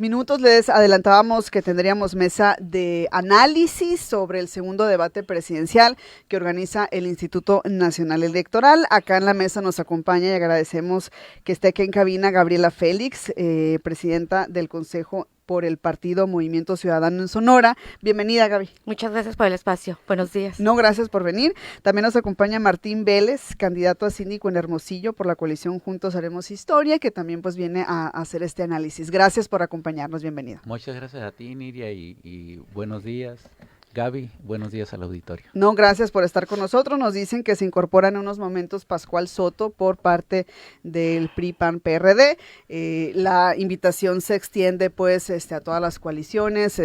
Minutos les adelantábamos que tendríamos mesa de análisis sobre el segundo debate presidencial que organiza el Instituto Nacional Electoral. Acá en la mesa nos acompaña y agradecemos que esté aquí en cabina Gabriela Félix, presidenta del Consejo por el Partido Movimiento Ciudadano en Sonora. Bienvenida, Gaby. Muchas gracias por el espacio. Buenos días. No, gracias por venir. También nos acompaña Martín Vélez, candidato a síndico en Hermosillo por la coalición Juntos Haremos Historia, que también pues viene a hacer este análisis. Gracias por acompañarnos. Bienvenido. Muchas gracias a ti, Nidia, y buenos días. Gaby, buenos días al auditorio. No, gracias por estar con nosotros. Nos dicen que se incorpora en unos momentos Pascual Soto por parte del PRI-PAN-PRD. La invitación se extiende pues a todas las coaliciones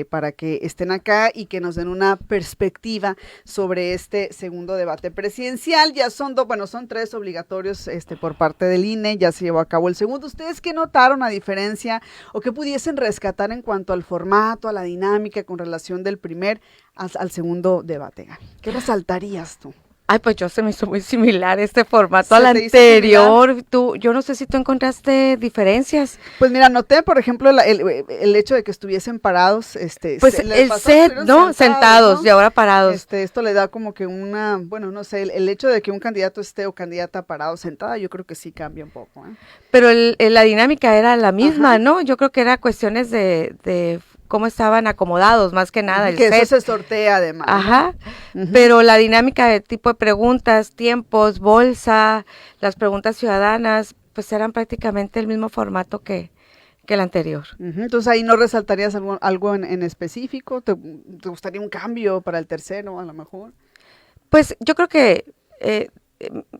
para que estén acá y que nos den una perspectiva sobre este segundo debate presidencial. Ya son son 3 obligatorios por parte del INE, ya se llevó a cabo el segundo. ¿Ustedes qué notaron a diferencia o qué pudiesen rescatar en cuanto al formato, a la dinámica con relación del primer al segundo debate, Gaby? ¿Qué resaltarías tú? Ay, pues yo se me hizo muy similar este formato al anterior. Yo no sé si tú encontraste diferencias. Pues mira, noté, por ejemplo, el hecho de que estuviesen parados. Pues el set, ¿no? Sentados, ¿no? Y ahora parados. Esto le da como que una, no sé, el hecho de que un candidato esté o candidata parado sentada, yo creo que sí cambia un poco, ¿eh? Pero la dinámica era la misma, ajá, ¿no? Yo creo que era cuestiones de cómo estaban acomodados, más que nada. Que eso se sortea además. Ajá, pero la dinámica de tipo de preguntas, tiempos, bolsa, las preguntas ciudadanas, pues eran prácticamente el mismo formato que el anterior. Entonces ahí no resaltarías algo en específico. ¿Te gustaría un cambio para el tercero a lo mejor? Pues yo creo que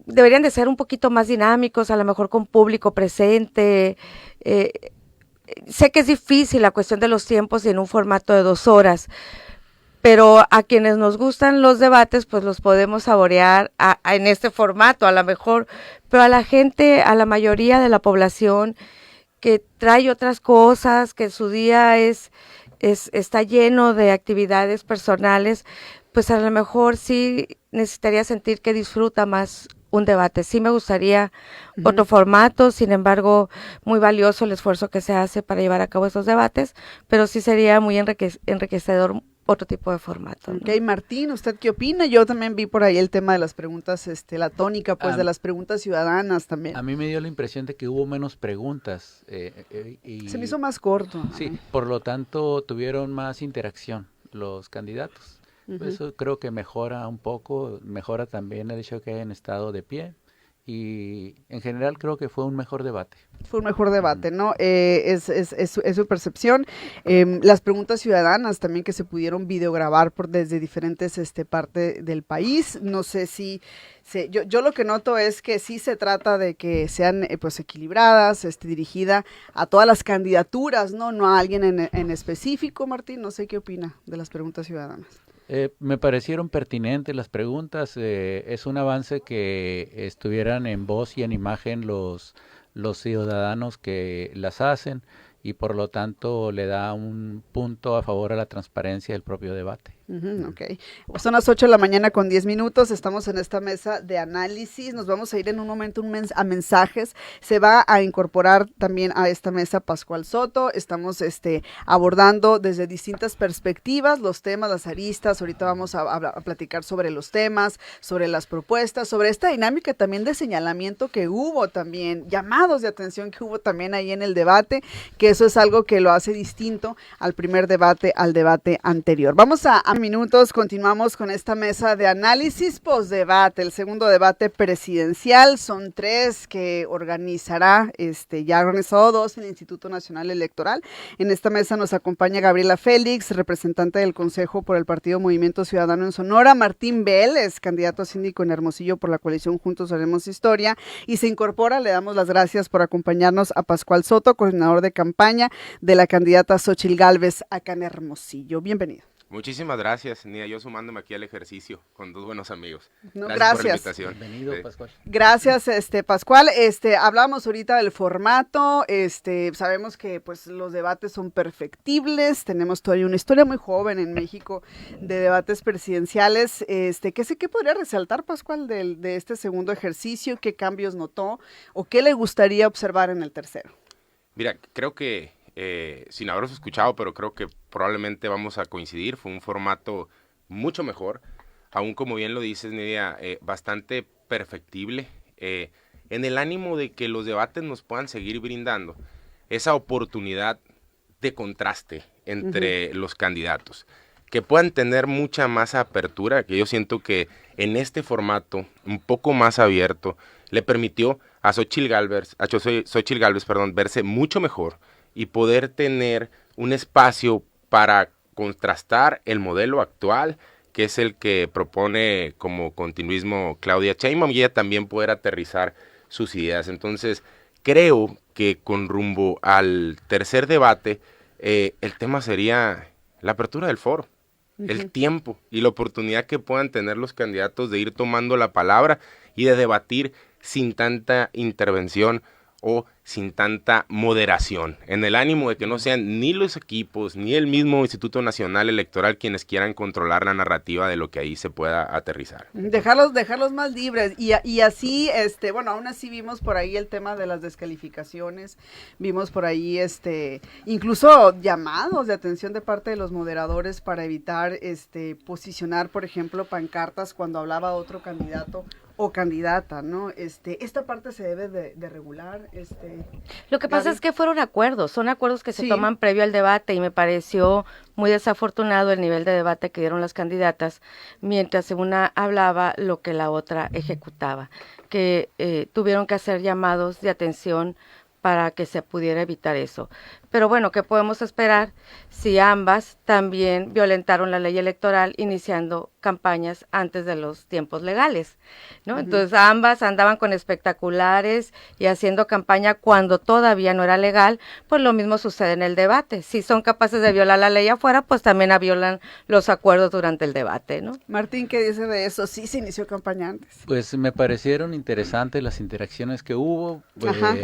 deberían de ser un poquito más dinámicos, a lo mejor con público presente. Sé que es difícil la cuestión de los tiempos y en un formato de 2 horas, pero a quienes nos gustan los debates, pues los podemos saborear en este formato a lo mejor, pero a la gente, a la mayoría de la población que trae otras cosas, que su día está lleno de actividades personales, pues a lo mejor sí necesitaría sentir que disfruta más un debate. Sí me gustaría otro formato, sin embargo, muy valioso el esfuerzo que se hace para llevar a cabo esos debates, pero sí sería muy enriquecedor otro tipo de formato, ¿no? Ok, Martín, ¿usted qué opina? Yo también vi por ahí el tema de las preguntas, la tónica, pues, de las preguntas ciudadanas también. A mí me dio la impresión de que hubo menos preguntas. Y se me hizo más corto. Sí, por lo tanto, tuvieron más interacción los candidatos. Eso creo que mejora un poco, mejora también el hecho de que hayan estado de pie y en general creo que fue un mejor debate. Fue un mejor debate, ¿no? Es su percepción. Las preguntas ciudadanas también que se pudieron videograbar desde diferentes partes del país. No sé si yo lo que noto es que sí se trata de que sean pues equilibradas, dirigida a todas las candidaturas, no a alguien en específico. Martín, no sé qué opina de las preguntas ciudadanas. Me parecieron pertinentes las preguntas. Es un avance que estuvieran en voz y en imagen los ciudadanos que las hacen y por lo tanto le da un punto a favor a la transparencia del propio debate. Ok, son las 8 de la mañana con 10 minutos, estamos en esta mesa de análisis, nos vamos a ir en un momento a mensajes, se va a incorporar también a esta mesa Pascual Soto, estamos abordando desde distintas perspectivas los temas, las aristas, ahorita vamos a platicar sobre los temas, sobre las propuestas, sobre esta dinámica también de señalamiento que hubo también, llamados de atención que hubo también ahí en el debate, que eso es algo que lo hace distinto al primer debate, al debate anterior. Vamos a minutos, continuamos con esta mesa de análisis postdebate, el segundo debate presidencial, son 3 que organizará, ya ha organizado 2 el Instituto Nacional Electoral. En esta mesa nos acompaña Gabriela Félix, representante del Consejo por el Partido Movimiento Ciudadano en Sonora, Martín Vélez, candidato a síndico en Hermosillo por la coalición Juntos Haremos Historia, y se incorpora, le damos las gracias por acompañarnos a Pascual Soto, coordinador de campaña de la candidata Xóchitl Gálvez acá en Hermosillo. Bienvenido. Muchísimas gracias, Nia, yo sumándome aquí al ejercicio con 2 buenos amigos. Gracias por la invitación. Bienvenido, Pascual. Gracias, Pascual. Hablamos ahorita del formato, sabemos que pues los debates son perfectibles, tenemos todavía una historia muy joven en México de debates presidenciales. ¿Qué podría resaltar, Pascual, de este segundo ejercicio? ¿Qué cambios notó o qué le gustaría observar en el tercero? Mira, creo que sin haberos escuchado, pero creo que probablemente vamos a coincidir. Fue un formato mucho mejor, aún como bien lo dices, Nidia, bastante perfectible, en el ánimo de que los debates nos puedan seguir brindando esa oportunidad de contraste entre los candidatos, que puedan tener mucha más apertura, que yo siento que en este formato un poco más abierto le permitió a Xóchitl Gálvez, verse mucho mejor y poder tener un espacio para contrastar el modelo actual, que es el que propone como continuismo Claudia Sheinbaum, y ella también poder aterrizar sus ideas. Entonces, creo que con rumbo al tercer debate, el tema sería la apertura del foro, el tiempo y la oportunidad que puedan tener los candidatos de ir tomando la palabra y de debatir sin tanta intervención o sin tanta moderación, en el ánimo de que no sean ni los equipos ni el mismo Instituto Nacional Electoral quienes quieran controlar la narrativa de lo que ahí se pueda aterrizar. Dejarlos más libres y así, bueno, aún así vimos por ahí el tema de las descalificaciones, vimos por ahí, incluso llamados de atención de parte de los moderadores para evitar, posicionar, por ejemplo, pancartas cuando hablaba otro candidato o candidata, ¿no? Esta parte se debe de regular, Lo que pasa Gaby. es que fueron acuerdos, son acuerdos que se Sí. toman previo al debate y me pareció muy desafortunado el nivel de debate que dieron las candidatas mientras una hablaba lo que la otra ejecutaba, que tuvieron que hacer llamados de atención para que se pudiera evitar eso. Pero bueno, ¿qué podemos esperar si ambas también violentaron la ley electoral iniciando campañas antes de los tiempos legales, ¿no? Entonces ambas andaban con espectaculares y haciendo campaña cuando todavía no era legal, pues lo mismo sucede en el debate. Si son capaces de violar la ley afuera, pues también violan los acuerdos durante el debate, ¿no? Martín, ¿qué dice de eso? Sí, se inició campaña antes. Pues me parecieron interesantes las interacciones que hubo, Ajá.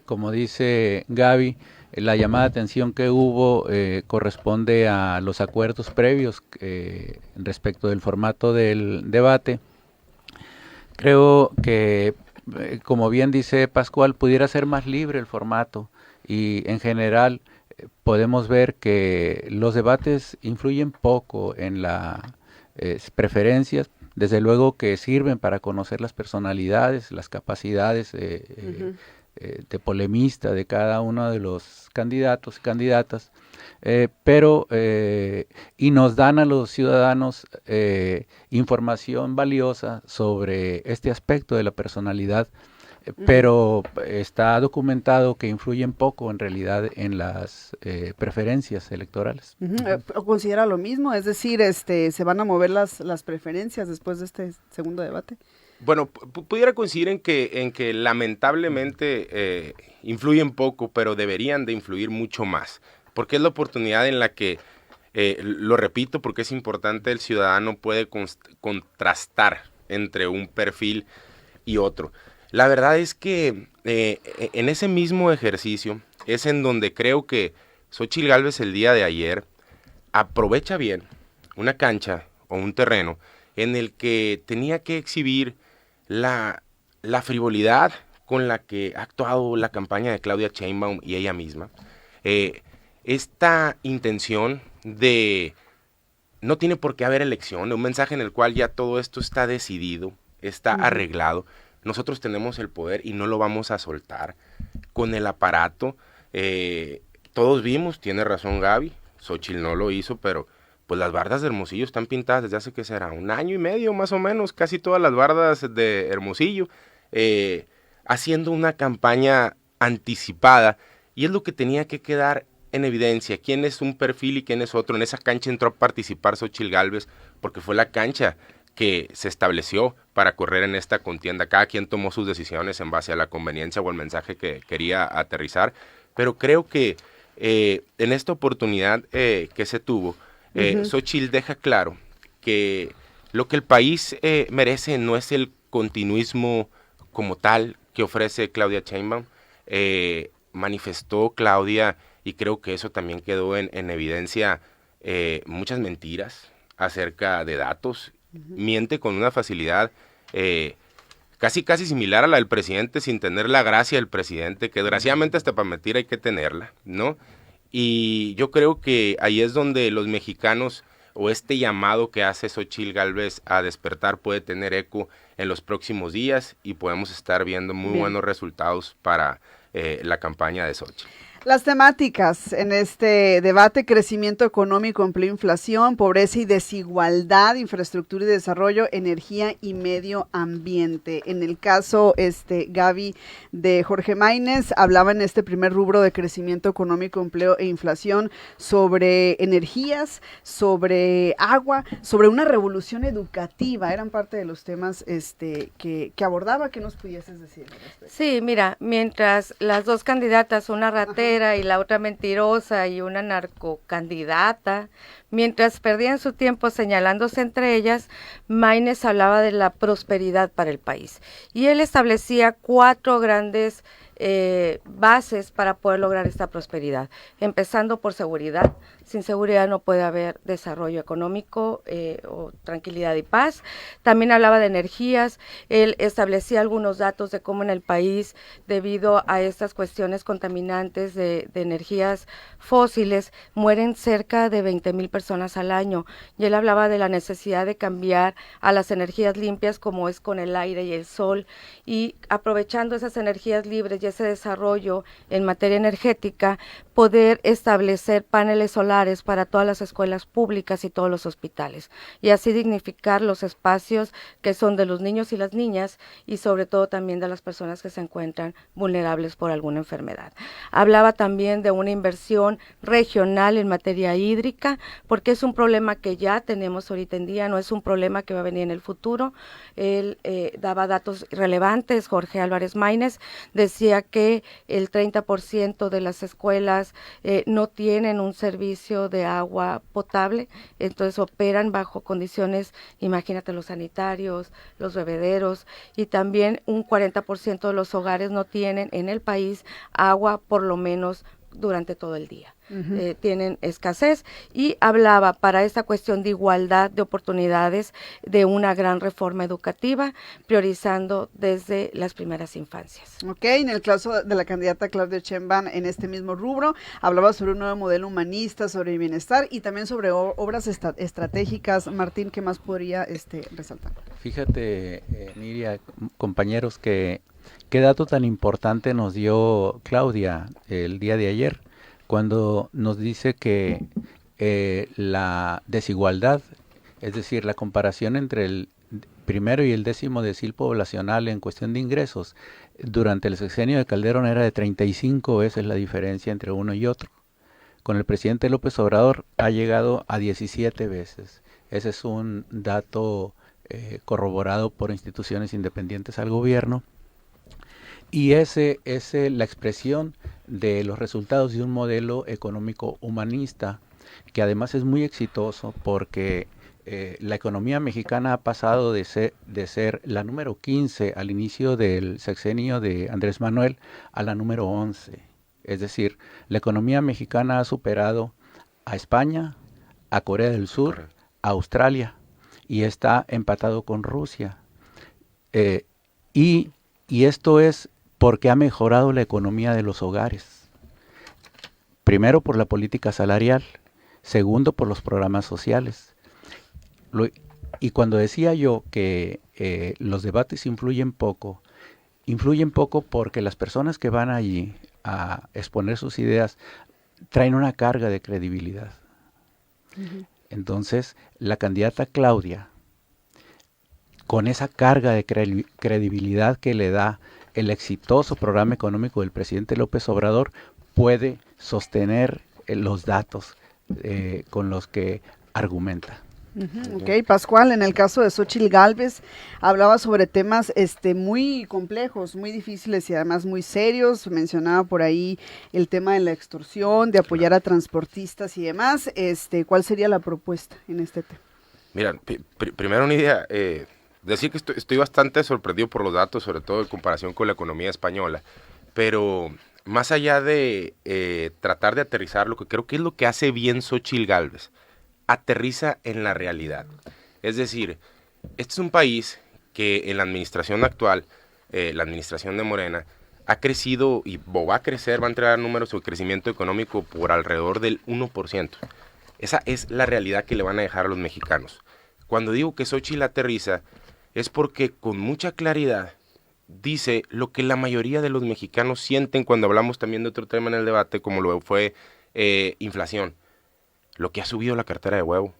como dice Gaby, la llamada de atención que hubo corresponde a los acuerdos previos respecto del formato del debate. Creo que, como bien dice Pascual, pudiera ser más libre el formato y en general podemos ver que los debates influyen poco en las preferencias. Desde luego que sirven para conocer las personalidades, las capacidades de polemista de cada uno de los candidatos y candidatas, y nos dan a los ciudadanos información valiosa sobre este aspecto de la personalidad, pero está documentado que influyen poco en realidad en las preferencias electorales. ¿O considera lo mismo? Es decir, ¿se van a mover las preferencias después de este segundo debate? Bueno, pudiera coincidir en que lamentablemente influyen poco, pero deberían de influir mucho más, porque es la oportunidad en la que, lo repito porque es importante, el ciudadano puede contrastar entre un perfil y otro. La verdad es que en ese mismo ejercicio es en donde creo que Xóchitl Gálvez el día de ayer aprovecha bien una cancha o un terreno en el que tenía que exhibir la frivolidad con la que ha actuado la campaña de Claudia Sheinbaum y ella misma. Esta intención de no tiene por qué haber elección, un mensaje en el cual ya todo esto está decidido, está arreglado, nosotros tenemos el poder y no lo vamos a soltar. Con el aparato, todos vimos, tiene razón Gaby, Xóchitl no lo hizo, pero pues las bardas de Hermosillo están pintadas desde hace, ¿qué será? 1 año y medio más o menos, casi todas las bardas de Hermosillo, haciendo una campaña anticipada, y es lo que tenía que quedar en evidencia, quién es un perfil y quién es otro. En esa cancha entró a participar Xóchitl Gálvez, porque fue la cancha que se estableció para correr en esta contienda. Cada quien tomó sus decisiones en base a la conveniencia o el mensaje que quería aterrizar, pero creo que en esta oportunidad que se tuvo, Xóchitl deja claro que lo que el país merece no es el continuismo como tal que ofrece Claudia Sheinbaum. Manifestó Claudia, y creo que eso también quedó en evidencia, muchas mentiras acerca de datos. Miente con una facilidad casi similar a la del presidente, sin tener la gracia del presidente, que desgraciadamente hasta para mentir hay que tenerla, ¿no? Y yo creo que ahí es donde los mexicanos, o este llamado que hace Xóchitl Gálvez a despertar, puede tener eco en los próximos días y podemos estar viendo muy buenos resultados para la campaña de Xóchitl. Las temáticas en este debate: crecimiento económico, empleo, inflación, pobreza y desigualdad, infraestructura y desarrollo, energía y medio ambiente. En el caso, Gaby, de Jorge Maínez, hablaba en este primer rubro de crecimiento económico, empleo e inflación sobre energías, sobre agua, sobre una revolución educativa. Eran parte de los temas que abordaba. ¿Qué nos pudieses decir al respecto? Sí, mira, mientras las dos candidatas, una ratera y la otra mentirosa y una narcocandidata, mientras perdían su tiempo señalándose entre ellas, Maínez hablaba de la prosperidad para el país. Y él establecía 4 grandes bases para poder lograr esta prosperidad, empezando por seguridad. Sin seguridad no puede haber desarrollo económico o tranquilidad y paz. También hablaba de energías. Él establecía algunos datos de cómo en el país, debido a estas cuestiones contaminantes de energías fósiles, mueren cerca de 20,000 personas al año. Y él hablaba de la necesidad de cambiar a las energías limpias, como es con el aire y el sol, y aprovechando esas energías libres y ese desarrollo en materia energética, poder establecer paneles solares para todas las escuelas públicas y todos los hospitales, y así dignificar los espacios que son de los niños y las niñas, y sobre todo también de las personas que se encuentran vulnerables por alguna enfermedad. Hablaba también de una inversión regional en materia hídrica, porque es un problema que ya tenemos ahorita en día, no es un problema que va a venir en el futuro. Él daba datos relevantes. Jorge Álvarez Maínez decía que el 30% de las escuelas no tienen un servicio de agua potable, entonces operan bajo condiciones, imagínate, los sanitarios, los bebederos, y también un 40% de los hogares no tienen en el país agua por lo menos durante todo el día. Tienen escasez, y hablaba para esta cuestión de igualdad de oportunidades de una gran reforma educativa, priorizando desde las primeras infancias. Ok, en el caso de la candidata Claudia Sheinbaum, en este mismo rubro, hablaba sobre un nuevo modelo humanista, sobre el bienestar y también sobre obras estratégicas. Martín, ¿qué más podría resaltar? Fíjate, Nidia, compañeros, qué dato tan importante nos dio Claudia el día de ayer, cuando nos dice que la desigualdad, es decir, la comparación entre el primero y el 10º decil poblacional en cuestión de ingresos, durante el sexenio de Calderón era de 35 veces la diferencia entre uno y otro. Con el presidente López Obrador ha llegado a 17 veces. Ese es un dato corroborado por instituciones independientes al gobierno. Y ese es la expresión de los resultados de un modelo económico humanista, que además es muy exitoso, porque la economía mexicana ha pasado de ser la número 15 al inicio del sexenio de Andrés Manuel a la número 11. Es decir, la economía mexicana ha superado a España, a Corea del Sur, a Australia, y está empatado con Rusia. Y esto es porque ha mejorado la economía de los hogares. Primero, por la política salarial. Segundo, por los programas sociales. Y cuando decía yo que los debates influyen poco porque las personas que van allí a exponer sus ideas traen una carga de credibilidad. Uh-huh. Entonces, la candidata Claudia, con esa carga de credibilidad que le da el exitoso programa económico del presidente López Obrador, puede sostener los datos con los que argumenta. Ok, Pascual, en el caso de Xóchitl Gálvez, hablaba sobre temas muy complejos, muy difíciles y además muy serios. Mencionaba por ahí el tema de la extorsión, de apoyar a transportistas y demás. ¿Cuál sería la propuesta en este tema? Mira, primero una idea, decir que estoy bastante sorprendido por los datos, sobre todo en comparación con la economía española, pero más allá de tratar de aterrizar, lo que creo que es lo que hace bien Xóchitl Gálvez, aterriza en la realidad. Es decir, este es un país que en la administración actual, la administración de Morena, ha crecido o va a crecer, va a entregar números de crecimiento económico por alrededor del 1%. Esa es la realidad que le van a dejar a los mexicanos. Cuando digo que Xóchitl aterriza, es porque con mucha claridad dice lo que la mayoría de los mexicanos sienten cuando hablamos también de otro tema en el debate, como lo fue inflación. Lo que ha subido la cartera de huevo,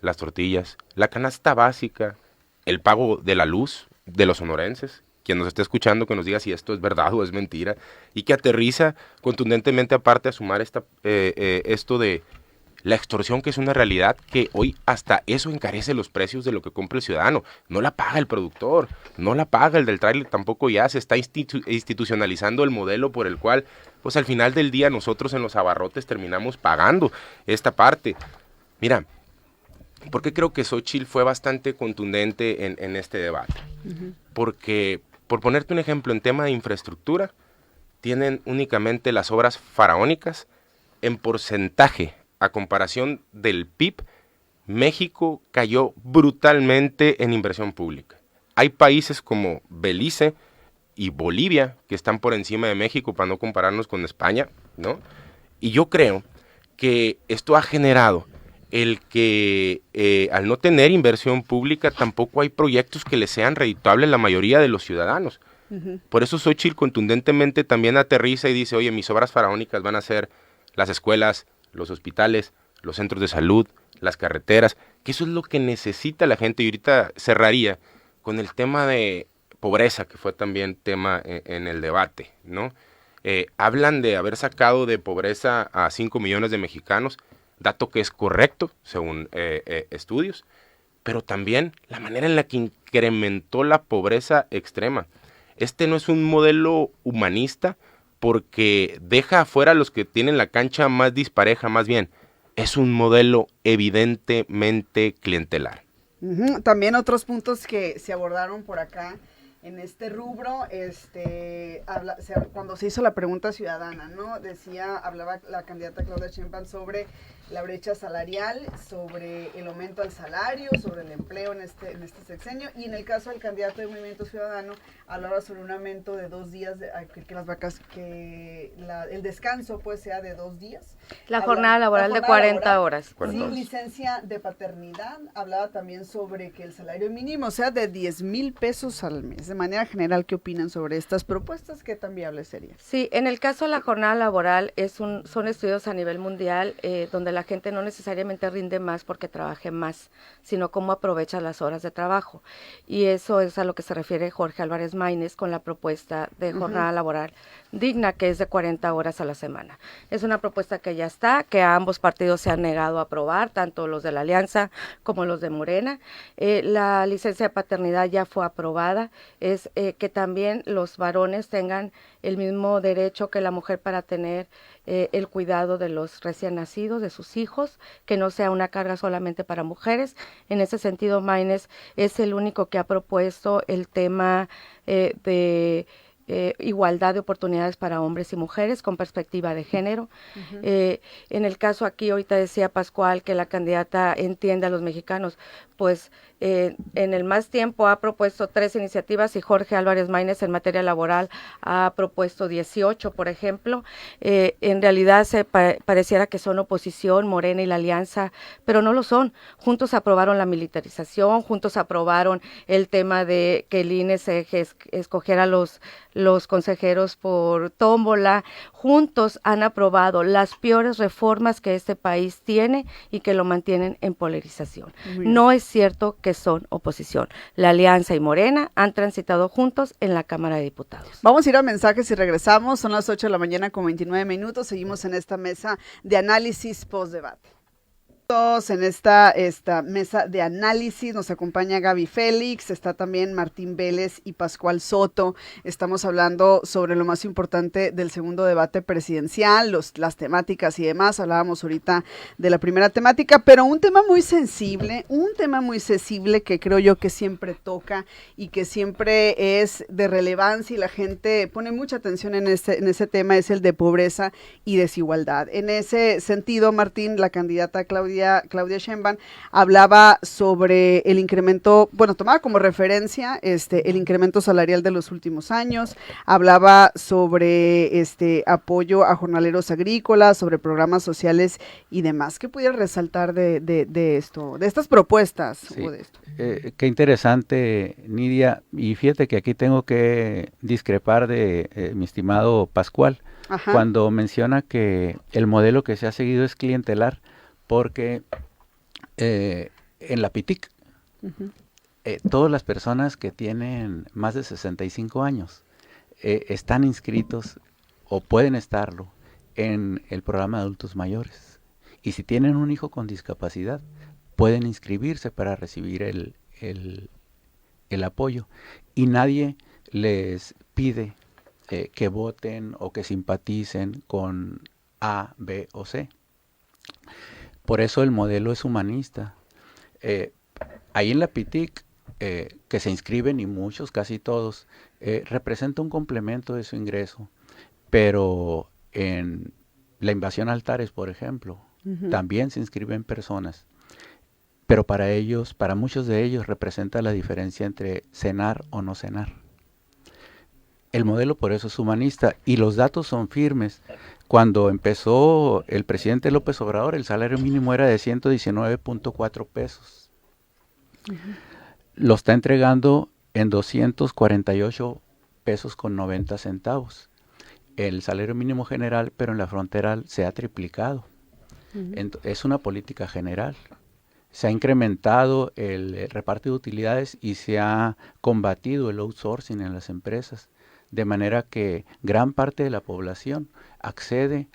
las tortillas, la canasta básica, el pago de la luz de los sonorenses, quien nos esté escuchando que nos diga si esto es verdad o es mentira, y que aterriza contundentemente aparte a sumar esto de la extorsión, que es una realidad que hoy hasta eso encarece los precios de lo que compra el ciudadano. No la paga el productor, no la paga el del tráiler tampoco, ya se está institucionalizando el modelo por el cual, pues al final del día nosotros en los abarrotes terminamos pagando esta parte. Mira, ¿por qué creo que Xóchitl fue bastante contundente en este debate? Porque, por ponerte un ejemplo, en tema de infraestructura, tienen únicamente las obras faraónicas en porcentaje. A comparación del PIB, México cayó brutalmente en inversión pública. Hay países como Belice y Bolivia que están por encima de México, para no compararnos con España, ¿no? Y yo creo que esto ha generado el que al no tener inversión pública tampoco hay proyectos que les sean redituables a la mayoría de los ciudadanos. Por eso Xóchitl contundentemente también aterriza y dice, oye, mis obras faraónicas van a ser las escuelas, los hospitales, los centros de salud, las carreteras, que eso es lo que necesita la gente. Y ahorita cerraría con el tema de pobreza, que fue también tema en el debate, ¿no? Hablan de haber sacado de pobreza a 5 millones de mexicanos, dato que es correcto, según estudios, pero también la manera en la que incrementó la pobreza extrema. Este no es un modelo humanista, porque deja afuera a los que tienen la cancha más dispareja, más bien, es un modelo evidentemente clientelar. También otros puntos que se abordaron por acá en este rubro, cuando se hizo la pregunta ciudadana, ¿no? Hablaba la candidata Claudia Sheinbaum sobre la brecha salarial, sobre el aumento al salario, sobre el empleo en este sexenio, y en el caso del candidato de Movimiento Ciudadano, hablaba sobre un aumento de 2 días, el descanso pues sea de 2 días. La jornada laboral de 40 horas. Sin licencia de paternidad. Hablaba también sobre que el salario mínimo sea de 10,000 pesos al mes. De manera general, ¿qué opinan sobre estas propuestas? ¿Qué tan viable sería? Sí, en el caso de la jornada laboral, son estudios a nivel mundial donde la gente no necesariamente rinde más porque trabaje más, sino cómo aprovecha las horas de trabajo. Y eso es a lo que se refiere Jorge Álvarez Maínez con la propuesta de jornada laboral digna, que es de 40 horas a la semana. Es una propuesta que ya está, que a ambos partidos se han negado a aprobar, tanto los de la Alianza como los de Morena. La licencia de paternidad ya fue aprobada, es que también los varones tengan el mismo derecho que la mujer para tener el cuidado de los recién nacidos, de sus hijos, que no sea una carga solamente para mujeres. En ese sentido, Maínez es el único que ha propuesto el tema de igualdad de oportunidades para hombres y mujeres con perspectiva de género. En el caso aquí, ahorita decía Pascual que la candidata entiende a los mexicanos, pues en el Más Tiempo ha propuesto 3 iniciativas y Jorge Álvarez Maínez en materia laboral ha propuesto 18, por ejemplo. En realidad pareciera que son oposición, Morena y la Alianza, pero no lo son. Juntos aprobaron la militarización, juntos aprobaron el tema de que el INE se escogiera los consejeros por tómbola. Juntos han aprobado las peores reformas que este país tiene y que lo mantienen en polarización. No es cierto que son oposición. La Alianza y Morena han transitado juntos en la Cámara de Diputados. Vamos a ir a mensajes y regresamos. Son las 8 de la mañana con 29 minutos. Seguimos en esta mesa de análisis post-debate. En esta mesa de análisis nos acompaña Gaby Félix, está también Martín Vélez y Pascual Soto. Estamos hablando sobre lo más importante del segundo debate presidencial, las temáticas y demás. Hablábamos ahorita de la primera temática, pero un tema muy sensible que creo yo que siempre toca y que siempre es de relevancia y la gente pone mucha atención en ese tema, es el de pobreza y desigualdad. En ese sentido, Martín, la candidata Claudia alcaldía Claudia Sheinbaum hablaba sobre el incremento, bueno, tomaba como referencia el incremento salarial de los últimos años, hablaba sobre apoyo a jornaleros agrícolas, sobre programas sociales y demás. ¿Qué pudiera resaltar de esto, de estas propuestas? Sí, O de esto? qué interesante, Nidia, y fíjate que aquí tengo que discrepar de mi estimado Pascual, Ajá. cuando menciona que el modelo que se ha seguido es clientelar, porque en la PITIC, todas las personas que tienen más de 65 años están inscritos o pueden estarlo en el programa de adultos mayores. Y si tienen un hijo con discapacidad, pueden inscribirse para recibir el apoyo. Y nadie les pide que voten o que simpaticen con A, B o C. Por eso el modelo es humanista. Ahí en la PITIC, que se inscriben, y muchos, casi todos, representa un complemento de su ingreso. Pero en la invasión a altares, por ejemplo, también se inscriben personas. Pero para ellos, para muchos de ellos, representa la diferencia entre cenar o no cenar. El modelo por eso es humanista y los datos son firmes. Cuando empezó el presidente López Obrador, el salario mínimo era de 119.4 pesos. Lo está entregando en 248 pesos con 90 centavos. El salario mínimo general, pero en la frontera se ha triplicado. Es una política general. Se ha incrementado el reparto de utilidades y se ha combatido el outsourcing en las empresas, de manera que gran parte de la población accede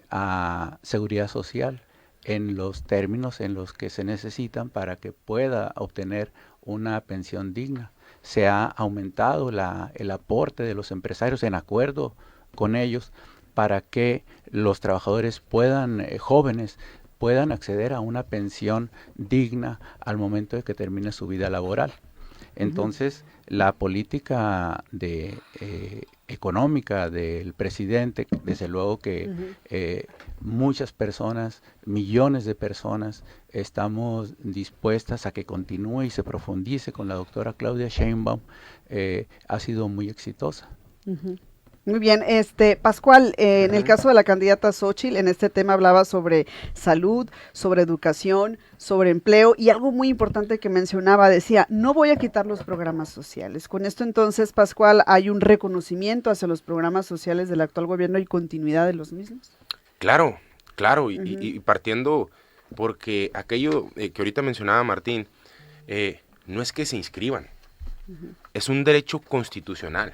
a seguridad social en los términos en los que se necesitan para que pueda obtener una pensión digna. Se ha aumentado el aporte de los empresarios en acuerdo con ellos para que los trabajadores jóvenes puedan acceder a una pensión digna al momento de que termine su vida laboral. Entonces, la política económica del presidente, desde luego que muchas personas, millones de personas, estamos dispuestas a que continúe y se profundice con la doctora Claudia Sheinbaum, ha sido muy exitosa. Muy bien, Pascual, en el caso de la candidata Xóchitl, en este tema hablaba sobre salud, sobre educación, sobre empleo, y algo muy importante que mencionaba, decía, no voy a quitar los programas sociales. Con esto entonces, Pascual, ¿hay un reconocimiento hacia los programas sociales del actual gobierno y continuidad de los mismos? Claro, y partiendo, porque aquello que ahorita mencionaba Martín, no es que se inscriban, es un derecho constitucional.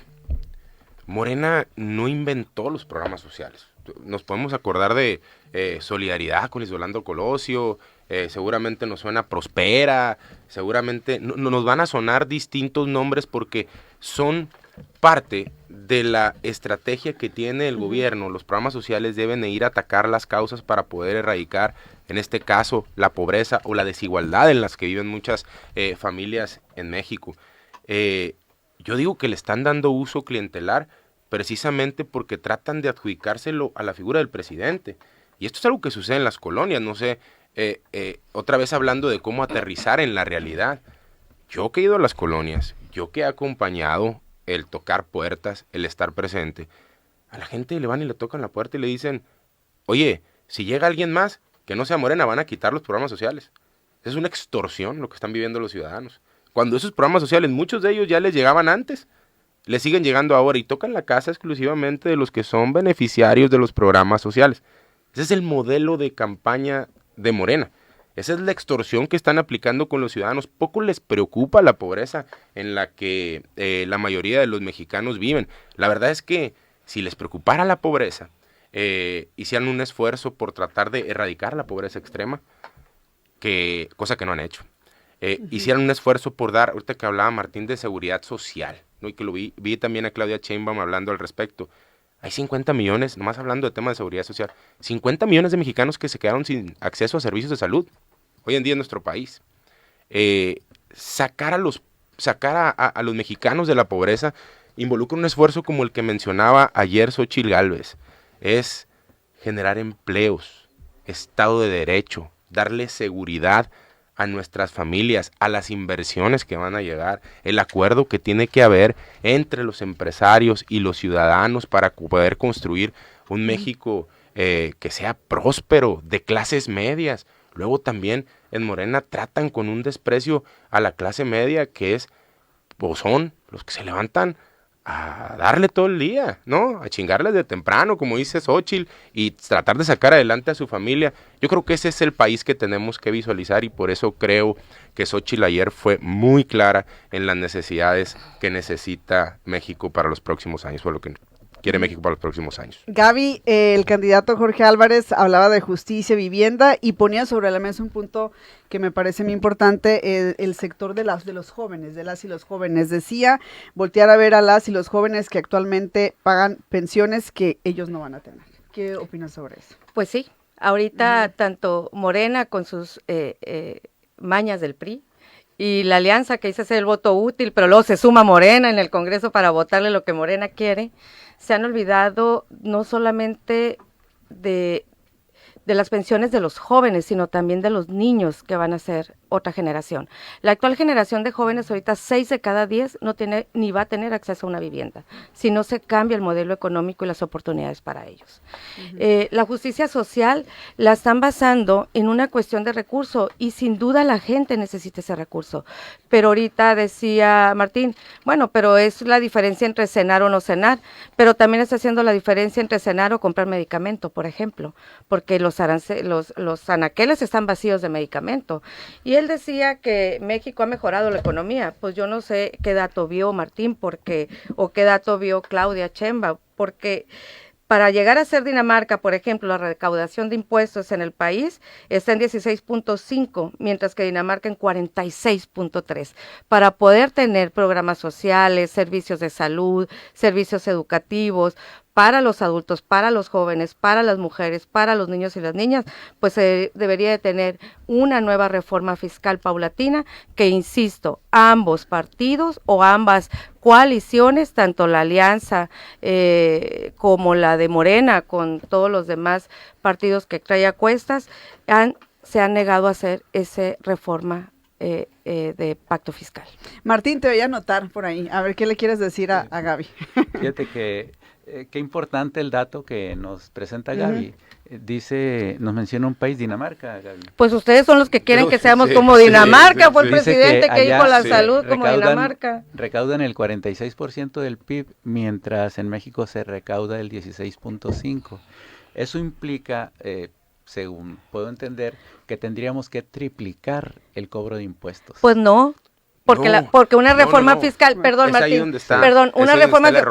Morena no inventó los programas sociales. Nos podemos acordar de Solidaridad con Luis Rolando Colosio, seguramente nos suena Prospera, seguramente nos van a sonar distintos nombres porque son parte de la estrategia que tiene el gobierno. Los programas sociales deben de ir a atacar las causas para poder erradicar, en este caso, la pobreza o la desigualdad en las que viven muchas familias en México. Yo digo que le están dando uso clientelar precisamente porque tratan de adjudicárselo a la figura del presidente. Y esto es algo que sucede en las colonias, no sé, otra vez hablando de cómo aterrizar en la realidad. Yo que he ido a las colonias, yo que he acompañado el tocar puertas, el estar presente, a la gente le van y le tocan la puerta y le dicen, oye, si llega alguien más que no sea Morena, van a quitar los programas sociales. Es una extorsión lo que están viviendo los ciudadanos. Cuando esos programas sociales, muchos de ellos ya les llegaban antes, les siguen llegando ahora y tocan la casa exclusivamente de los que son beneficiarios de los programas sociales. Ese es el modelo de campaña de Morena. Esa es la extorsión que están aplicando con los ciudadanos. Poco les preocupa la pobreza en la que la mayoría de los mexicanos viven. La verdad es que si les preocupara la pobreza, hicieran un esfuerzo por tratar de erradicar la pobreza extrema, cosa que no han hecho. Hicieran un esfuerzo por dar, ahorita que hablaba Martín de seguridad social, ¿no? Y que lo vi también a Claudia Sheinbaum hablando al respecto. Hay 50 millones, nomás hablando de temas de seguridad social, 50 millones de mexicanos que se quedaron sin acceso a servicios de salud hoy en día en nuestro país. Sacar a los mexicanos de la pobreza involucra un esfuerzo como el que mencionaba ayer Xóchitl Gálvez. Es generar empleos, Estado de Derecho, darle seguridad a nuestras familias, a las inversiones que van a llegar, el acuerdo que tiene que haber entre los empresarios y los ciudadanos para poder construir un México que sea próspero, de clases medias. Luego también en Morena tratan con un desprecio a la clase media, que es, o son los que se levantan a darle todo el día, ¿no? A chingarles de temprano, como dice Xóchitl, y tratar de sacar adelante a su familia. Yo creo que ese es el país que tenemos que visualizar, y por eso creo que Xóchitl ayer fue muy clara en las necesidades que necesita México para los próximos años, o lo que quiere México para los próximos años. Gaby, el candidato Jorge Álvarez hablaba de justicia, vivienda, y ponía sobre la mesa un punto que me parece muy importante, el sector de los jóvenes, de las y los jóvenes. Decía, voltear a ver a las y los jóvenes que actualmente pagan pensiones que ellos no van a tener. ¿Qué opinas sobre eso? Pues sí, ahorita tanto Morena con sus mañas del PRI, y la alianza que dice ser el voto útil, pero luego se suma Morena en el Congreso para votarle lo que Morena quiere, se han olvidado no solamente de las pensiones de los jóvenes, sino también de los niños que van a ser otra generación. La actual generación de jóvenes, ahorita 6 de cada 10 no tiene ni va a tener acceso a una vivienda, si no se cambia el modelo económico y las oportunidades para ellos. La justicia social la están basando en una cuestión de recurso, y sin duda la gente necesita ese recurso. Pero ahorita decía Martín, bueno, pero es la diferencia entre cenar o no cenar, pero también está haciendo la diferencia entre cenar o comprar medicamento, por ejemplo, porque los anaqueles están vacíos de medicamento. Y él decía que México ha mejorado la economía. Pues yo no sé qué dato vio Martín, o qué dato vio Claudia Sheinbaum, porque para llegar a ser Dinamarca, por ejemplo, la recaudación de impuestos en el país está en 16.5, mientras que Dinamarca en 46.3. Para poder tener programas sociales, servicios de salud, servicios educativos, para los adultos, para los jóvenes, para las mujeres, para los niños y las niñas, pues se debería de tener una nueva reforma fiscal paulatina que, insisto, ambos partidos o ambas coaliciones, tanto la alianza como la de Morena con todos los demás partidos que trae a cuestas, se han negado a hacer esa reforma de pacto fiscal. Martín, te voy a anotar por ahí, a ver qué le quieres decir a Gaby. Fíjate que qué importante el dato que nos presenta Gaby. Dice, nos menciona un país, Dinamarca, Gaby. Pues ustedes son los que quieren que seamos como Dinamarca, fue el presidente que dijo la salud como Dinamarca. Recaudan el 46% del PIB, mientras en México se recauda el 16.5%. Eso implica, según puedo entender, que tendríamos que triplicar el cobro de impuestos. Pues no. Porque una reforma fiscal, perdón Martín, una reforma que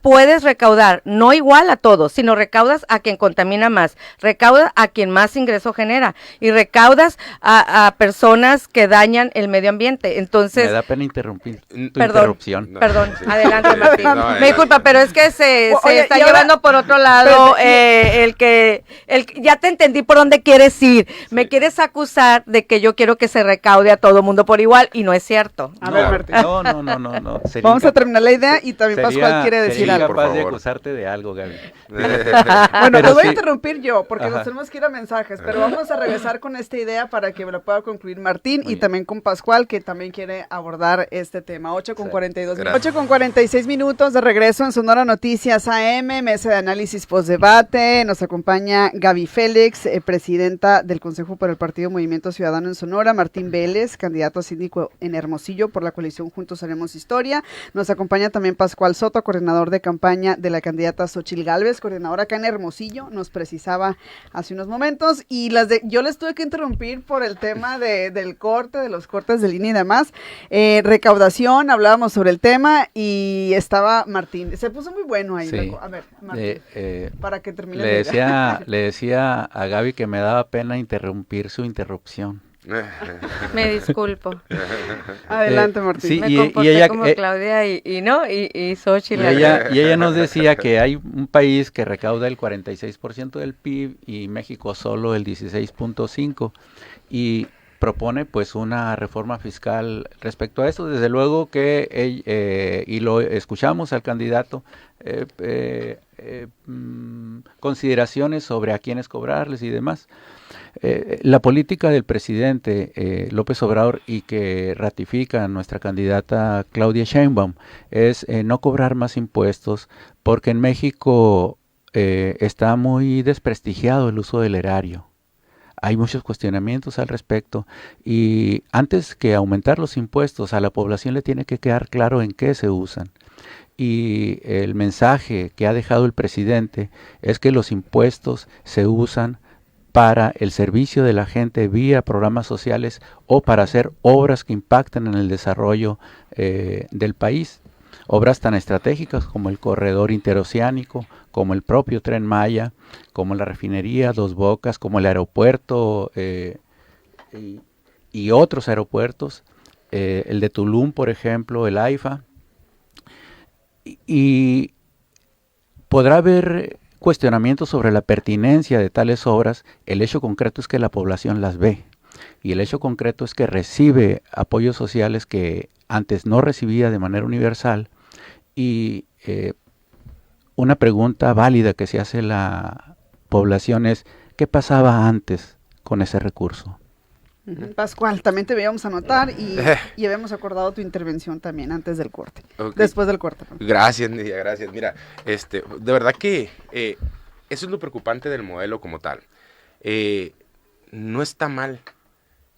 puedes recaudar, no igual a todos, sino recaudas a quien contamina más, recaudas a quien más ingreso genera, y recaudas a personas que dañan el medio ambiente. Entonces, me da pena interrumpir tu interrupción. Perdón, adelante Martín. Me disculpa, pero es que se está llevando por otro lado ya te entendí por dónde quieres ir. Sí. Me quieres acusar de que yo quiero que se recaude a todo mundo por igual, y no es cierto. A ver, Martín. No. Vamos a terminar la idea, y también Pascual quiere decir algo. Sería capaz de acusarte de algo, Gaby. Bueno, te voy a interrumpir yo, porque nos tenemos que ir a mensajes, pero vamos a regresar con esta idea para que me lo pueda concluir Martín, y también con Pascual, que también quiere abordar este tema. 8:42 minutos. 8:46 minutos de regreso en Sonora Noticias AM, mesa de análisis postdebate. Nos acompaña Gaby Félix, presidenta del Consejo por el Partido Movimiento Ciudadano en Sonora, Martín Vélez, candidato a síndico en Hermosillo por la coalición Juntos Haremos Historia. Nos acompaña también Pascual Soto, coordinador de campaña de la candidata Xóchitl Gálvez, coordinadora acá en Hermosillo, nos precisaba hace unos momentos, y yo les tuve que interrumpir por el tema de los cortes de línea y demás. Recaudación, hablábamos sobre el tema, y estaba Martín, se puso muy bueno ahí. Sí. A ver, Martín, para que termine. Le decía a Gaby que me daba pena interrumpir su interrupción. Me disculpo. Adelante, Martín. Sí, me comporté como Claudia y Xóchitl. Y ella nos decía que hay un país que recauda el 46% del PIB y México solo el 16.5%, y propone pues una reforma fiscal respecto a eso. Desde luego que y lo escuchamos al candidato, consideraciones sobre a quiénes cobrarles y demás. La política del presidente López Obrador y que ratifica nuestra candidata Claudia Sheinbaum es no cobrar más impuestos, porque en México está muy desprestigiado el uso del erario. Hay muchos cuestionamientos al respecto y antes que aumentar los impuestos a la población le tiene que quedar claro en qué se usan. Y el mensaje que ha dejado el presidente es que los impuestos se usan para el servicio de la gente vía programas sociales o para hacer obras que impacten en el desarrollo del país. Obras tan estratégicas como el corredor interoceánico, como el propio Tren Maya, como la refinería Dos Bocas, como el aeropuerto y otros aeropuertos, el de Tulum, por ejemplo, el AIFA. Y podrá haber cuestionamientos sobre la pertinencia de tales obras. El hecho concreto es que la población las ve y el hecho concreto es que recibe apoyos sociales que antes no recibía de manera universal. Y una pregunta válida que se hace la población es: ¿qué pasaba antes con ese recurso? Pascual, también te veíamos anotar y habíamos acordado tu intervención también antes del corte, Okay. Después del corte. Gracias, Nidia, gracias. Mira, de verdad que eso es lo preocupante del modelo como tal. No está mal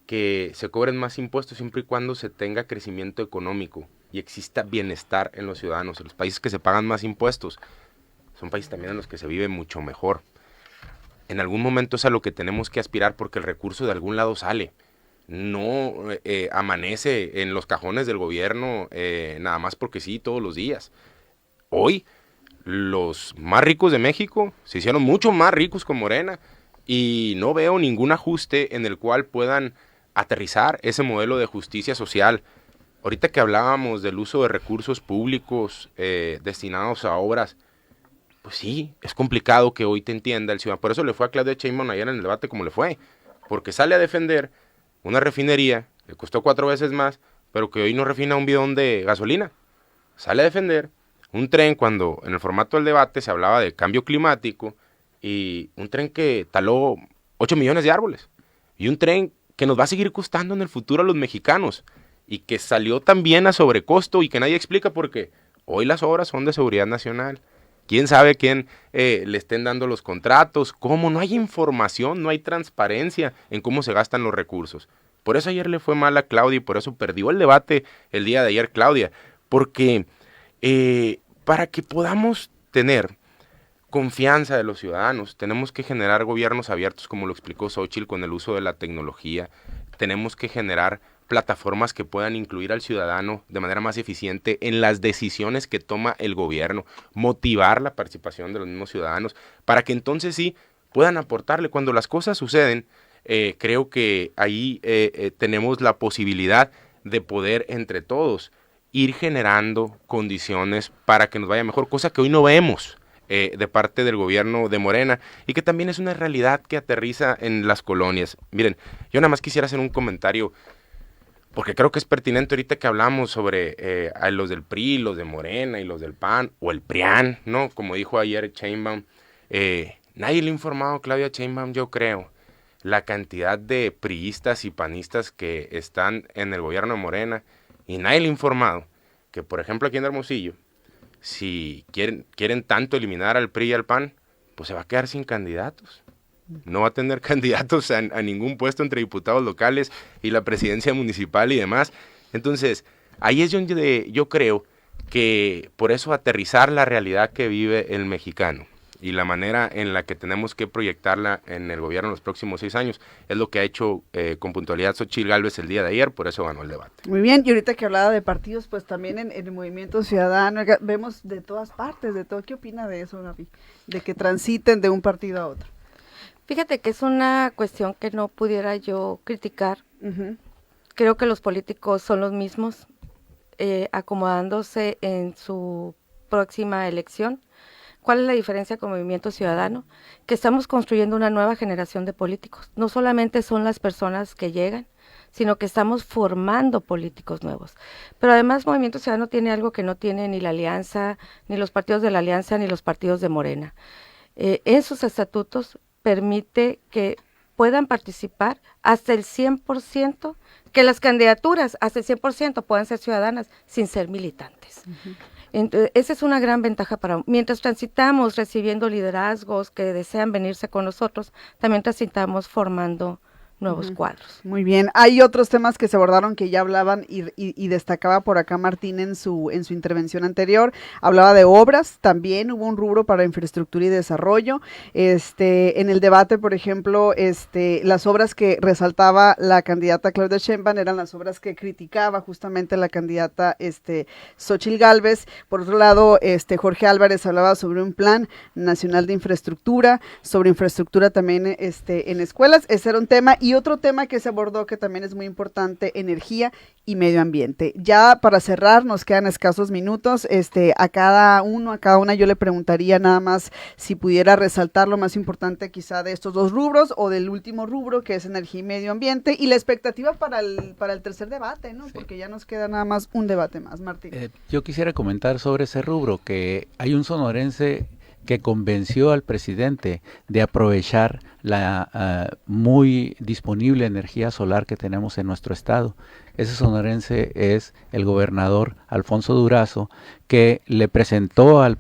que se cobren más impuestos siempre y cuando se tenga crecimiento económico y exista bienestar en los ciudadanos. En los países que se pagan más impuestos son países también en los que se vive mucho mejor. En algún momento es a lo que tenemos que aspirar porque el recurso de algún lado sale. No amanece en los cajones del gobierno nada más porque sí, todos los días. Hoy los más ricos de México se hicieron mucho más ricos con Morena y no veo ningún ajuste en el cual puedan aterrizar ese modelo de justicia social. Ahorita que hablábamos del uso de recursos públicos destinados a obras, pues sí, es complicado que hoy te entienda el ciudadano. Por eso le fue a Claudia Sheinbaum ayer en el debate como le fue, porque sale a defender una refinería que costó 4 veces más, pero que hoy no refina un bidón de gasolina. Sale a defender un tren cuando en el formato del debate se hablaba de cambio climático y un tren que taló 8 millones de árboles. Y un tren que nos va a seguir costando en el futuro a los mexicanos y que salió también a sobrecosto y que nadie explica porque hoy las obras son de seguridad nacional. ¿Quién sabe quién le estén dando los contratos? ¿Cómo? No hay información, no hay transparencia en cómo se gastan los recursos. Por eso ayer le fue mal a Claudia y por eso perdió el debate el día de ayer Claudia. Porque para que podamos tener confianza de los ciudadanos, tenemos que generar gobiernos abiertos, como lo explicó Xóchitl, con el uso de la tecnología. Tenemos que generar plataformas que puedan incluir al ciudadano de manera más eficiente en las decisiones que toma el gobierno, motivar la participación de los mismos ciudadanos, para que entonces sí puedan aportarle. Cuando las cosas suceden, creo que ahí tenemos la posibilidad de poder entre todos ir generando condiciones para que nos vaya mejor, cosa que hoy no vemos de parte del gobierno de Morena y que también es una realidad que aterriza en las colonias. Miren, yo nada más quisiera hacer un comentario porque creo que es pertinente ahorita que hablamos sobre a los del PRI, los de Morena y los del PAN, o el PRIAN, ¿no? Como dijo ayer Sheinbaum, nadie le ha informado a Claudia Sheinbaum, yo creo, la cantidad de priistas y panistas que están en el gobierno de Morena, y nadie le ha informado que, por ejemplo, aquí en Hermosillo, si quieren tanto eliminar al PRI y al PAN, pues se va a quedar sin candidatos. No va a tener candidatos a ningún puesto entre diputados locales y la presidencia municipal y demás. Entonces, ahí es donde yo creo que por eso aterrizar la realidad que vive el mexicano y la manera en la que tenemos que proyectarla en el gobierno en los próximos 6 años es lo que ha hecho con puntualidad Xóchitl Gálvez el día de ayer, por eso ganó el debate. Muy bien, y ahorita que hablaba de partidos, pues también en el Movimiento Ciudadano vemos de todas partes, de todo. ¿Qué opina de eso, Gaby? De que transiten de un partido a otro. Fíjate que es una cuestión que no pudiera yo criticar. Creo que los políticos son los mismos, acomodándose en su próxima elección. ¿Cuál es la diferencia con Movimiento Ciudadano? Que estamos construyendo una nueva generación de políticos. No solamente son las personas que llegan, sino que estamos formando políticos nuevos. Pero además Movimiento Ciudadano tiene algo que no tiene ni la Alianza, ni los partidos de la Alianza, ni los partidos de Morena. En sus estatutos permite que puedan participar hasta el 100%, que las candidaturas hasta el 100% puedan ser ciudadanas sin ser militantes. Entonces, esa es una gran ventaja mientras transitamos recibiendo liderazgos que desean venirse con nosotros, también transitamos formando nuevos cuadros. Muy bien. Hay otros temas que se abordaron que ya hablaban y destacaba por acá Martín en su intervención anterior. Hablaba de obras, también hubo un rubro para infraestructura y desarrollo. En el debate, por ejemplo, las obras que resaltaba la candidata Claudia Sheinbaum eran las obras que criticaba justamente la candidata Xóchitl Gálvez. Por otro lado, Jorge Álvarez hablaba sobre un plan nacional de infraestructura, sobre infraestructura también en escuelas. Ese era un tema. Y otro tema que se abordó que también es muy importante, energía y medio ambiente. Ya para cerrar, nos quedan escasos minutos. A cada una yo le preguntaría nada más si pudiera resaltar lo más importante quizá de estos dos rubros o del último rubro que es energía y medio ambiente y la expectativa para el tercer debate, ¿no? Sí. Porque ya nos queda nada más un debate más, Martín. Yo quisiera comentar sobre ese rubro, que hay un sonorense que convenció al presidente de aprovechar la muy disponible energía solar que tenemos en nuestro estado. Ese sonorense es el gobernador Alfonso Durazo, que le presentó al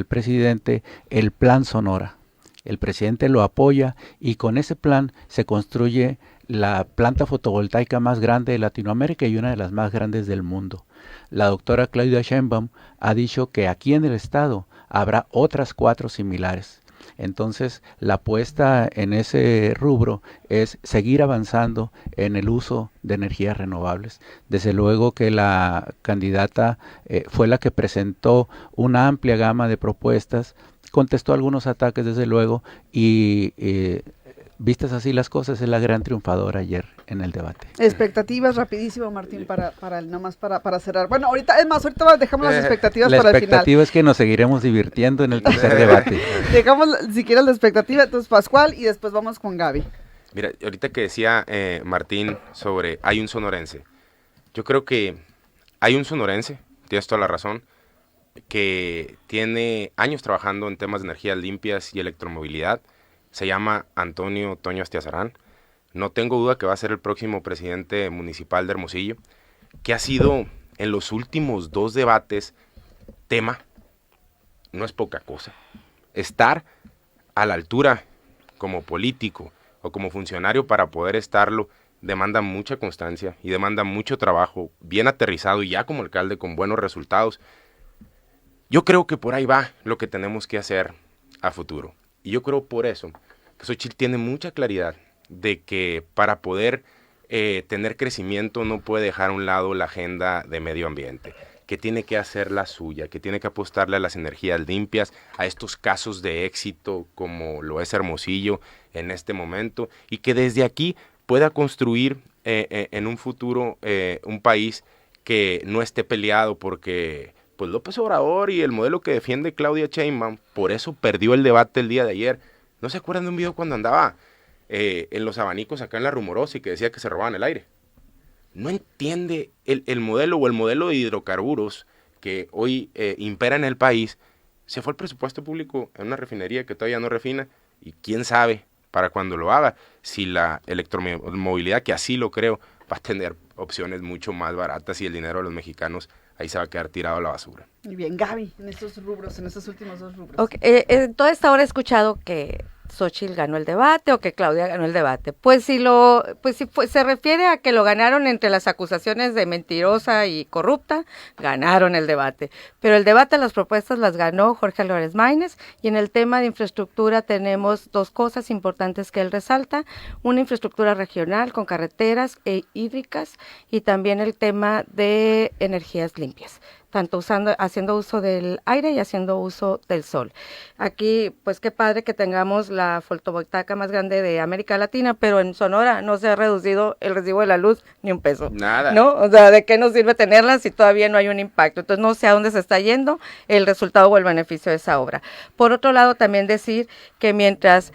presidente el Plan Sonora. El presidente lo apoya y con ese plan se construye la planta fotovoltaica más grande de Latinoamérica y una de las más grandes del mundo. La doctora Claudia Sheinbaum ha dicho que aquí en el estado habrá otras 4 similares. Entonces, la apuesta en ese rubro es seguir avanzando en el uso de energías renovables. Desde luego que la candidata fue la que presentó una amplia gama de propuestas, contestó algunos ataques desde luego y vistas así las cosas, es la gran triunfadora ayer en el debate. Expectativas, rapidísimo, Martín, para cerrar. Bueno, ahorita dejamos las expectativas para el final. La expectativa es que nos seguiremos divirtiendo en el tercer debate. Dejamos, si quieres, la expectativa, entonces Pascual, y después vamos con Gaby. Mira, ahorita que decía Martín sobre hay un sonorense, yo creo que hay un sonorense, tienes toda la razón, que tiene años trabajando en temas de energías limpias y electromovilidad. Se llama Antonio Toño Astiazarán. No tengo duda que va a ser el próximo presidente municipal de Hermosillo, que ha sido en los últimos 2 debates tema, no es poca cosa. Estar a la altura como político o como funcionario para poder estarlo demanda mucha constancia y demanda mucho trabajo, bien aterrizado y ya como alcalde con buenos resultados. Yo creo que por ahí va lo que tenemos que hacer a futuro. Y yo creo por eso que Xóchitl tiene mucha claridad de que para poder tener crecimiento no puede dejar a un lado la agenda de medio ambiente, que tiene que hacer la suya, que tiene que apostarle a las energías limpias, a estos casos de éxito como lo es Hermosillo en este momento, y que desde aquí pueda construir en un futuro un país que no esté peleado porque pues López Obrador y el modelo que defiende Claudia Sheinbaum, por eso perdió el debate el día de ayer. ¿No se acuerdan de un video cuando andaba en los abanicos acá en la Rumorosa y que decía que se robaban el aire? No entiende el modelo o el modelo de hidrocarburos que hoy impera en el país. Se fue el presupuesto público en una refinería que todavía no refina y quién sabe para cuando lo haga si la electromovilidad, que así lo creo, va a tener opciones mucho más baratas y el dinero de los mexicanos ahí se va a quedar tirado a la basura. Muy bien, Gaby, en estos últimos 2 rubros. Okay. Toda esta hora he escuchado que Xóchitl ganó el debate o que Claudia ganó el debate. Pues si se refiere a que lo ganaron entre las acusaciones de mentirosa y corrupta, ganaron el debate. Pero el debate, las propuestas las ganó Jorge Álvarez Maínez, y en el tema de infraestructura tenemos 2 cosas importantes que él resalta: una infraestructura regional con carreteras e hídricas, y también el tema de energías limpias, tanto haciendo uso del aire y haciendo uso del sol. Aquí, pues qué padre que tengamos la fotovoltaica más grande de América Latina, pero en Sonora no se ha reducido el recibo de la luz ni un peso. Nada. ¿No? O sea, ¿de qué nos sirve tenerla si todavía no hay un impacto? Entonces no sé a dónde se está yendo el resultado o el beneficio de esa obra. Por otro lado, también decir que mientras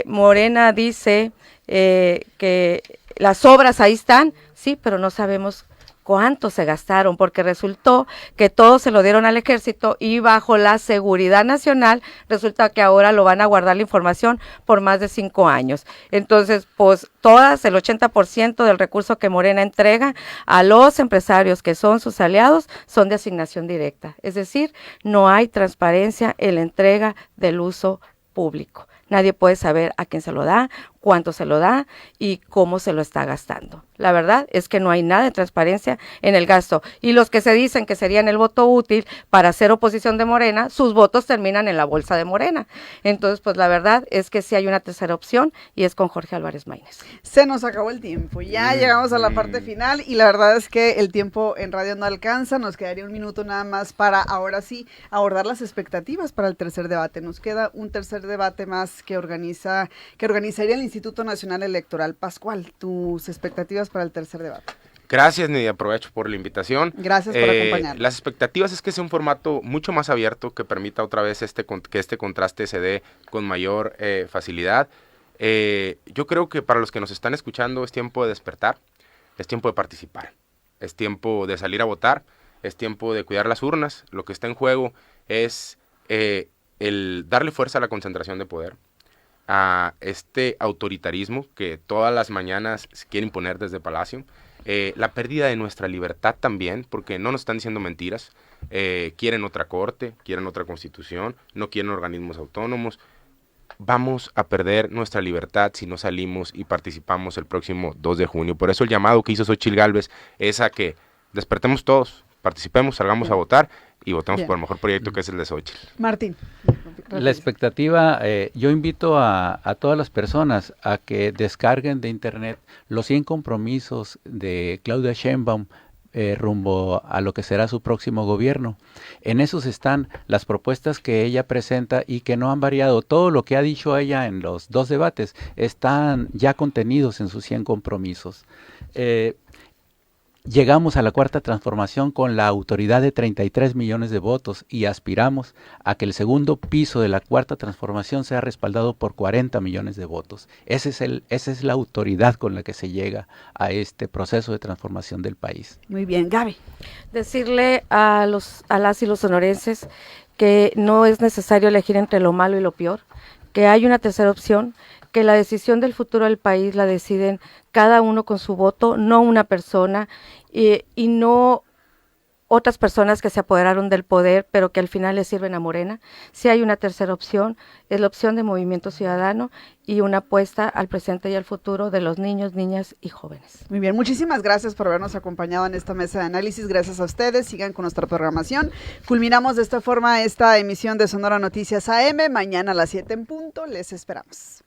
Morena dice que las obras ahí están, sí, pero no sabemos cuánto se gastaron, porque resultó que todo se lo dieron al ejército y bajo la seguridad nacional resulta que ahora lo van a guardar la información por más de 5 años. Entonces, pues todas, el 80% del recurso que Morena entrega a los empresarios que son sus aliados son de asignación directa. Es decir, no hay transparencia en la entrega del uso público. Nadie puede saber a quién se lo da, cuánto se lo da y cómo se lo está gastando. La verdad es que no hay nada de transparencia en el gasto. Y los que se dicen que serían el voto útil para hacer oposición de Morena, sus votos terminan en la bolsa de Morena. Entonces, pues la verdad es que sí hay una tercera opción y es con Jorge Álvarez Maínez. Se nos acabó el tiempo, ya llegamos a la parte final y la verdad es que el tiempo en radio no alcanza, nos quedaría un minuto nada más para ahora sí abordar las expectativas para el tercer debate. Nos queda un tercer debate más que organizaría el Instituto Nacional Electoral. Pascual, tus expectativas para el tercer debate. Gracias, Nidia, aprovecho por la invitación. Gracias por acompañarnos. Las expectativas es que sea un formato mucho más abierto, que permita otra vez que este contraste se dé con mayor facilidad. Yo creo que para los que nos están escuchando es tiempo de despertar, es tiempo de participar, es tiempo de salir a votar, es tiempo de cuidar las urnas. Lo que está en juego es el darle fuerza a la concentración de poder, a este autoritarismo que todas las mañanas se quiere imponer desde Palacio, la pérdida de nuestra libertad también, porque no nos están diciendo mentiras, quieren otra corte, quieren otra constitución, no quieren organismos autónomos. Vamos a perder nuestra libertad si no salimos y participamos el próximo 2 de junio. Por eso el llamado que hizo Xóchitl Gálvez es a que despertemos todos, participemos, salgamos a votar y votemos por el mejor proyecto, que es el de Xóchitl. Martín. La expectativa, yo invito a todas las personas a que descarguen de internet los 100 compromisos de Claudia Sheinbaum rumbo a lo que será su próximo gobierno. En esos están las propuestas que ella presenta y que no han variado. Todo lo que ha dicho ella en los 2 debates están ya contenidos en sus 100 compromisos. Llegamos a la cuarta transformación con la autoridad de 33 millones de votos y aspiramos a que el segundo piso de la cuarta transformación sea respaldado por 40 millones de votos. Esa es la autoridad con la que se llega a este proceso de transformación del país. Muy bien, Gaby. Decirle a las y los sonorenses que no es necesario elegir entre lo malo y lo peor, que hay una tercera opción, que la decisión del futuro del país la deciden cada uno con su voto, no una persona y no otras personas que se apoderaron del poder, pero que al final le sirven a Morena. Sí hay una tercera opción, es la opción de Movimiento Ciudadano y una apuesta al presente y al futuro de los niños, niñas y jóvenes. Muy bien, muchísimas gracias por habernos acompañado en esta mesa de análisis. Gracias a ustedes, sigan con nuestra programación. Culminamos de esta forma esta emisión de Sonora Noticias AM. Mañana a las 7 en punto, les esperamos.